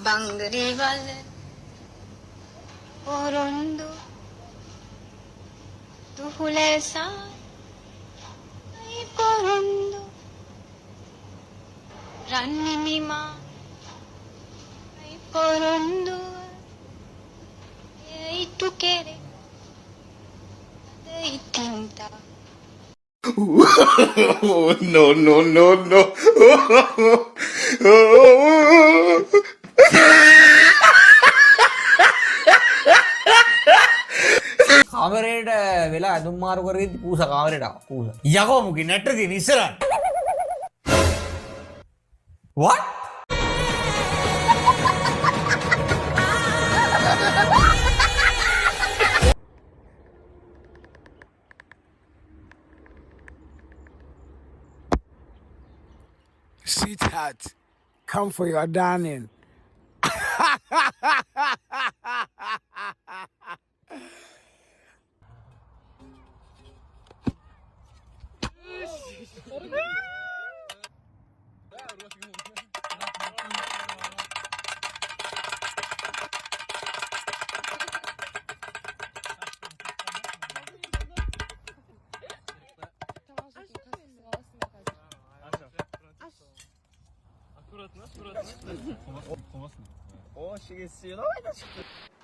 බංගලිවල පොරොන්දු දුහුලසයි පොරොන්දු රන්නිනිමා පොරොන්දු ඒයිතු කෙරේ දෙයිතින්තා no, no, no, no. කාමරේට වෙලා ඇඳුම් මාරු කරගෙන පූසා කාමරේට ආවා. පූසා. යකෝ මුකි නැට්ට තියෙන ඉස්සරහට. What? Sweetheart, come for your darling.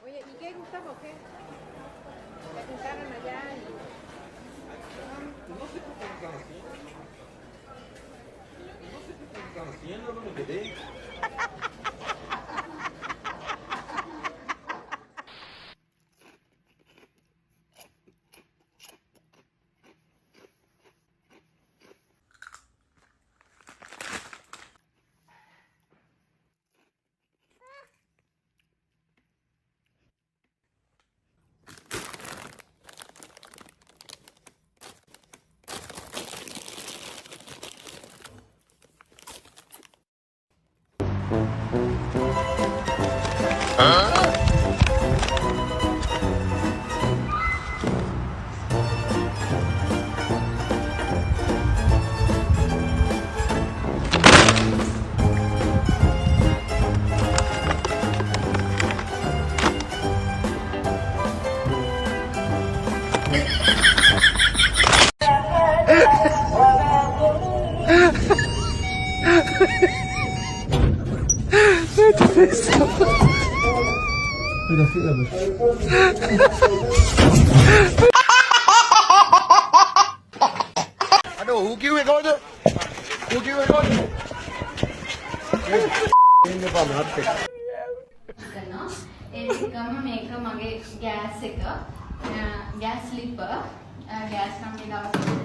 Oye, ¿y qué Gustavo? ¿Qué? ¿Le juntaron allá? Aduh, who kill kau tu? Who kill kau tu? Ini apa mati? කරනවා ඒකම මේක මගේ ගෑස් එක ගෑස් ස්ලිපර් ගෑස් නම් මේ දවස්වල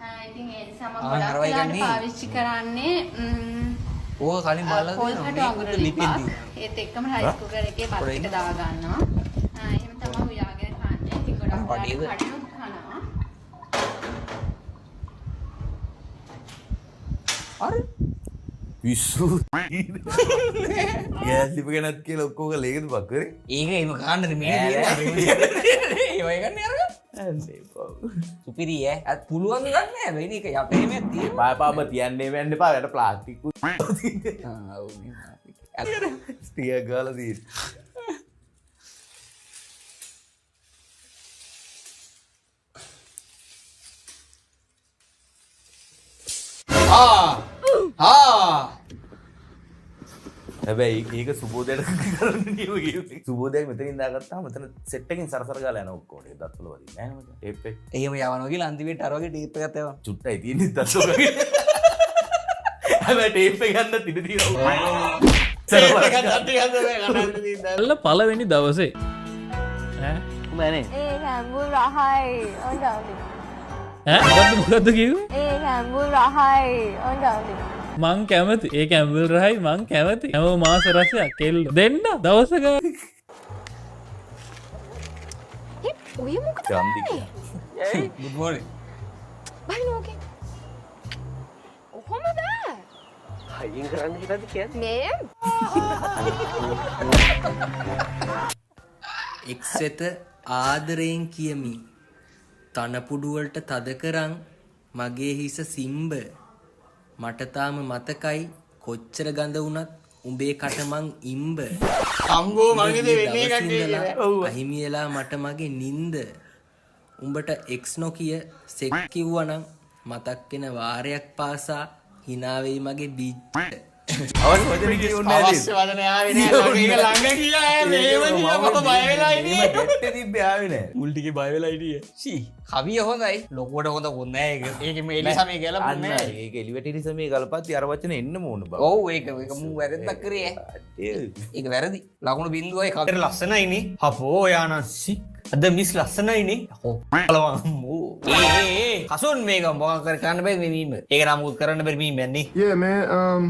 නැහැ ඉතින් ඒ නිසා මම ගොඩක් වෙලාවට පාවිච්චි කරන්නේ ඕක කලින් බලලා තියෙනවා ලිපින් ඒත් එක්කම රයිස් කුකර් එකේ බත් එක දා ගන්නවා එහෙම තමයි උයාගෙන කන්නේ ඉතින් ගොඩක් කඩනුත් කනවා අර විශ්සු ගෑස් ලිප ගැනත් කියලා ඔක්කොම ලේකද බක් කරේ ඒක එහෙම කාන්නද මේ ඒ ඔය ගන්න අරගන්න අනේ පව් සුපිරි අත් පුළුවන් ගන්න නෑ වෙන එක යටේ මේ තියෙන පාපාම තියන්නේ වෙන්න එපා යට ප්ලාස්ටික් ඔව් නේ ස්ටියර් ගාලා තියෙන හැබැයි ඒක සුබෝදයට කරන්න නියම සුබෝදයක් මෙතනින් දාගත්තාම මෙතන සෙට් එකකින් සරසර ගාලා යන ඔක්කොම ඒක දත්වල වදින්නේ නෑ නේද ටේප් එක එහෙම යවනවා කියලා අන්තිමේට අර වගේ ටේප් එකක් තේවා චුට්ටයි තියෙන්නේ දත්වල වගේ හැබැයි ටේප් එක ගන්න තින තියෙනවා පළවෙනි දවසේ මනේ ඒ හැම්බුල් රහයි ඔන්ඩවලි. මොකක්ද කිව්වේ? ඒ හැම්බුල් රහයි ඔන්ඩවලි. මං කැමති ඒ කැම්බල් රහයි මං කැමති හැම මාස රසයක් කෙල්ල දෙන්න දවසක ඔය මොකද චන්දික good morning බලන්න ඕකේ. ඔහොම බෑ. අයින් කරන්න හිතද්දි කියන්නේ මේ එක්සෙත ආදරයෙන් කියමි තනපුඩුවලට තද කරන් මගේ හිස සිම්බ මට තාම මතකයි කොච්චර ගඳ වුණත් උඹේ කටමං ඉම්බ අම්බෝ මගේ වෙන්නේ එකක් දවසින්දලා අහිමි වෙලා මට මගේ නින්ද උඹට එක්ස් නොකිය සෙක් කිව්වනම් මතක් වෙන වාරයක් පාසා hina වෙයි මගේ බීච්ච අවශ්‍ය වචන කියුන්නේ නැහැ. අවශ්‍ය වදන ආවේ නෑ ළඟ ළඟ කියලා මේව කියලා මම බය වෙලා ඉන්නේ දෙට්ටේ තිබ්බේ ආවේ නැහැ. මුල් ටිකේ බය වෙලා හිටියේ. සී කවිය හොඳයි. ලොකුවට හොඳ කොන්නේ ඒක. ඒකේ මේ එලිසමේ කියලා අන්න මොන්නේ. ඒක එලිවට ඉරිසමේ ගලපත්ති අර වචන එන්න ඕන බව. ඔව් ඒක මූ වැරද්දක් කරේ. ඒක වැරදි. ලකුණු බින්දුවයි කවිය ලස්සනයිනේ හපෝ යානස්සි අද මිස් ලස්සනයිනේ හො බලවම්මෝ. ඒ කසුන් මේක මොකක් කර කරන්න බෑ මේ මීම. ඒක නම් කරන්න බැරි මීම යන්නේ. Yeah man